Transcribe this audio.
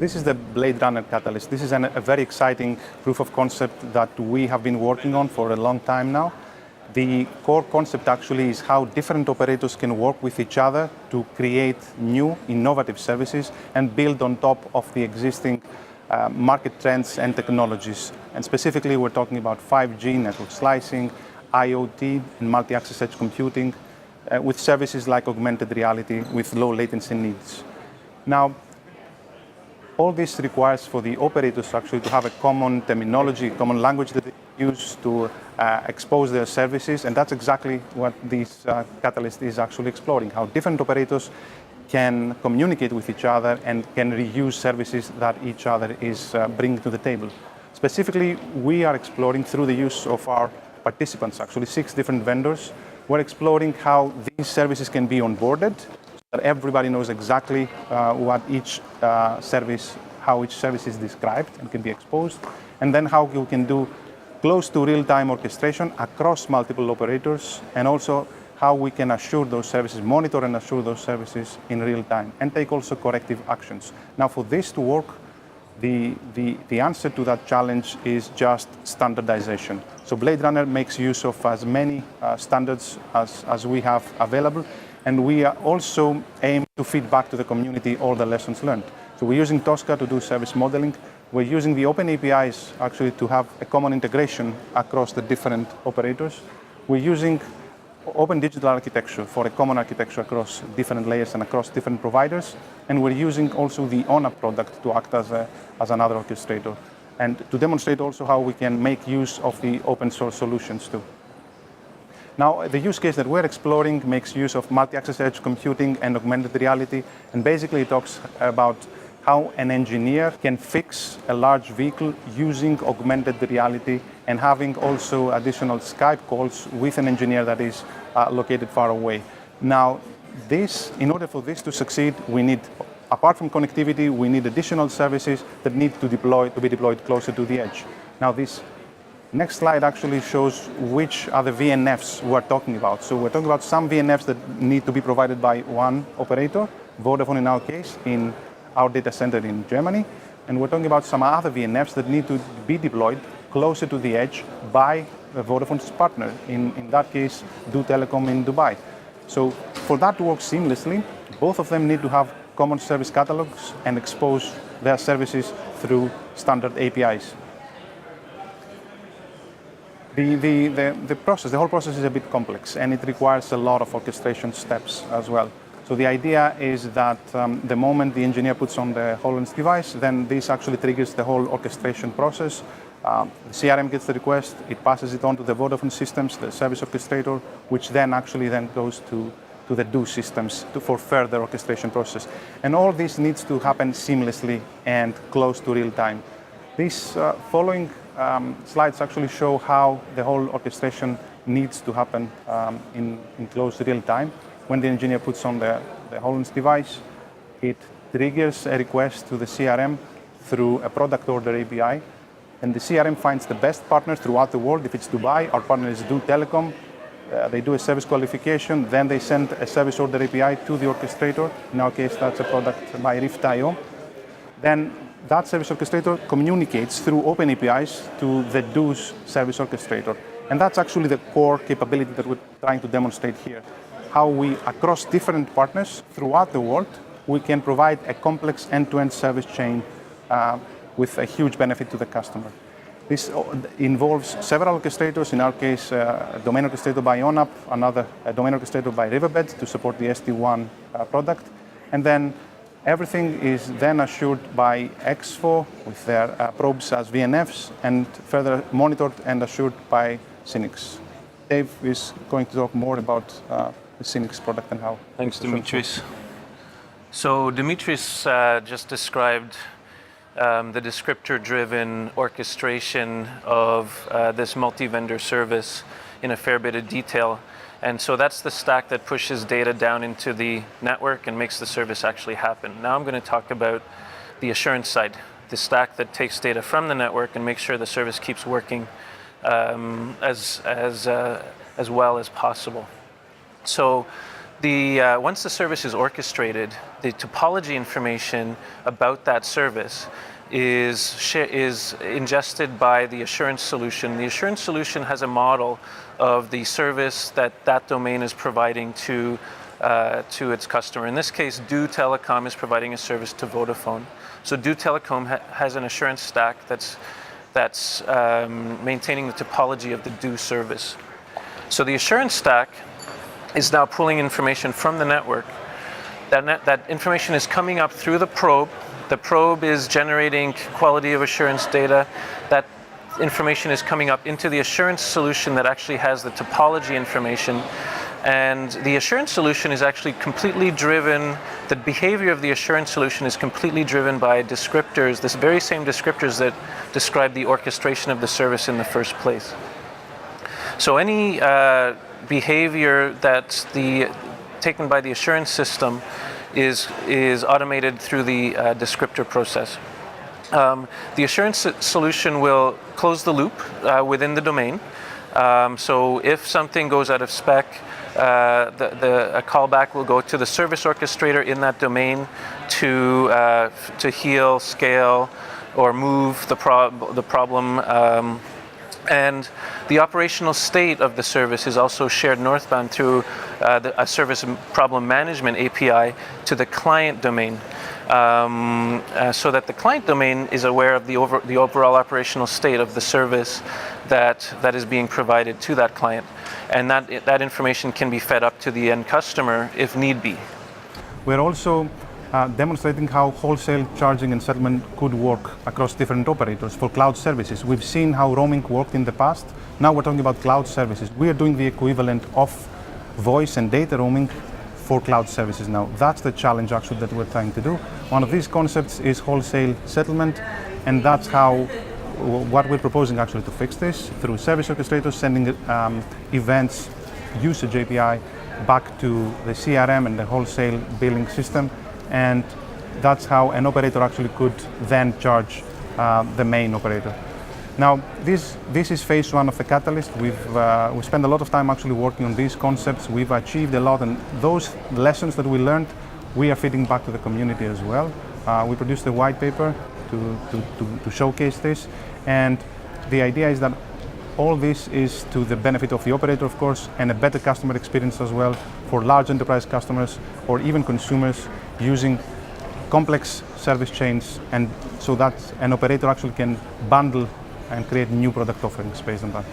this is the Blade Runner catalyst. This is a very exciting proof of concept that we have been working on for a long time now. The core concept actually is how different operators can work with each other to create new, innovative services and build on top of the existing market trends and technologies. And specifically, we're talking about 5G, network slicing, IoT, and multi-access edge computing, with services like augmented reality with low latency needs. Now, all this requires for the operators actually to have a common terminology, common language that they use to expose their services, and that's exactly what this catalyst is actually exploring, how different operators can communicate with each other and can reuse services that each other is bringing to the table. Specifically, we are exploring through the use of our participants, actually 6 different vendors. We're exploring how these services can be onboarded, so that everybody knows exactly what each service, how each service is described and can be exposed, and then how you can do close to real-time orchestration across multiple operators, and also how we can assure those services, monitor and assure those services in real time, and take also corrective actions. Now, for this to work, the answer to that challenge is just standardization. So Blade Runner makes use of as many standards as we have available, and we also aim to feed back to the community all the lessons learned. So we're using Tosca to do service modeling. We're using the open APIs actually to have a common integration across the different operators. We're using open digital architecture for a common architecture across different layers and across different providers. And we're using also the ONAP product to act as another orchestrator, and to demonstrate also how we can make use of the open source solutions too. Now, the use case that we're exploring makes use of multi-access edge computing and augmented reality, and basically it talks about how an engineer can fix a large vehicle using augmented reality and having also additional Skype calls with an engineer that is located far away. Now, in order for this to succeed, we need, apart from connectivity, we need additional services that need to be deployed closer to the edge. Now, this next slide actually shows which are the VNFs we're talking about. So we're talking about some VNFs that need to be provided by one operator, Vodafone in our case, in our data center in Germany, and we're talking about some other VNFs that need to be deployed closer to the edge by Vodafone's partner, in that case, Do Telecom in Dubai. So for that to work seamlessly, both of them need to have common service catalogs and expose their services through standard APIs. The whole process is a bit complex, and it requires a lot of orchestration steps as well. So the idea is that the moment the engineer puts on the HoloLens device, then this actually triggers the whole orchestration process. The CRM gets the request, it passes it on to the Vodafone systems, the service orchestrator, which then actually goes to the Do systems for further orchestration process. And all this needs to happen seamlessly and close to real time. These following slides actually show how the whole orchestration needs to happen in close real time. When the engineer puts on the HoloLens device, it triggers a request to the CRM through a product order API, and the CRM finds the best partner throughout the world. If it's Dubai, our partner is Do Telecom. They do a service qualification, then they send a service order API to the orchestrator. In our case, that's a product by Rift.io. Then that service orchestrator communicates through open APIs to the Do's service orchestrator. And that's actually the core capability that we're trying to demonstrate here. How we, across different partners throughout the world, we can provide a complex end-to-end service chain with a huge benefit to the customer. This involves several orchestrators, in our case, a domain orchestrator by ONAP, another domain orchestrator by Riverbed to support the SD-WAN product. And then everything is then assured by Exfo with their probes as VNFs, and further monitored and assured by Synix. Dave is going to talk more about the Synix product and how. Thanks, Dimitris. So Dimitris just described the descriptor-driven orchestration of this multi-vendor service in a fair bit of detail. And so that's the stack that pushes data down into the network and makes the service actually happen. Now I'm going to talk about the assurance side, the stack that takes data from the network and makes sure the service keeps working as well as possible. So once the service is orchestrated, the topology information about that service is ingested by the assurance solution. The assurance solution has a model of the service that domain is providing to its customer. In this case, Do Telecom is providing a service to Vodafone. So Do Telecom has an assurance stack that's maintaining the topology of the Do service. So the assurance stack is now pulling information from the network. That information is coming up through the probe. The probe is generating quality of assurance data. That information is coming up into the assurance solution that actually has the topology information. And the assurance solution is actually completely driven, the behavior of the assurance solution is completely driven by descriptors, this very same descriptors that describe the orchestration of the service in the first place. So any behavior that's taken by the assurance system is automated through the descriptor process. The assurance solution will close the loop within the domain. So if something goes out of spec, a callback will go to the service orchestrator in that domain to heal, scale, or move the problem. And the operational state of the service is also shared northbound through a service problem management API to the client domain, so that the client domain is aware of the overall operational state of the service that is being provided to that client. And that information can be fed up to the end customer if need be. We're also demonstrating how wholesale charging and settlement could work across different operators for cloud services. We've seen how roaming worked in the past. Now we're talking about cloud services. We are doing the equivalent of voice and data roaming for cloud services now. That's the challenge actually that we're trying to do. One of these concepts is wholesale settlement, and that's what we're proposing actually to fix this through service orchestrators sending events, usage API back to the CRM and the wholesale billing system. And that's how an operator actually could then charge the main operator. Now, this is phase one of the Catalyst. We spent a lot of time actually working on these concepts. We've achieved a lot, and those lessons that we learned, we are feeding back to the community as well. We produced a white paper to showcase this, and the idea is that all this is to the benefit of the operator, of course, and a better customer experience as well for large enterprise customers or even consumers using complex service chains, and so that an operator actually can bundle and create new product offerings based on that.